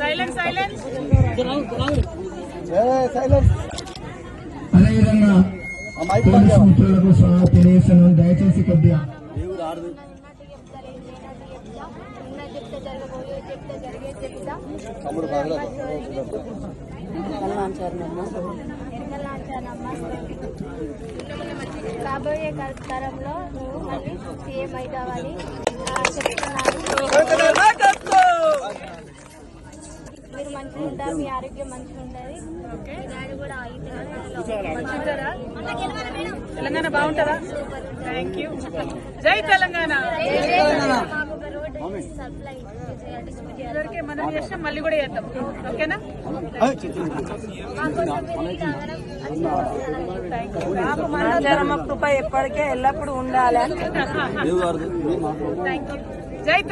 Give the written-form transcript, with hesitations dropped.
Silence silence. అదేవిధంగా police మిత్రులకు సహా తెలియజేస్తున్నాను. దయచేసి కొద్దిగా రాబోయే తరంలో నువ్వు మళ్ళీ సీఎం అవుతావని చెప్తున్నాను. మీరు మంచిగా ఉంటారు, మీ ఆరోగ్యం మంచిగా ఉంటుంది. డాడీ కూడా తెలంగాణ బాగుంటుందా? Thank you. జై తెలంగాణ. మనం చేస్తాం, మళ్ళీ కూడా చేద్దాం. ఓకేనా? కృప ఎప్పటికే ఎల్లప్పుడు ఉండాలి. Thank you. జై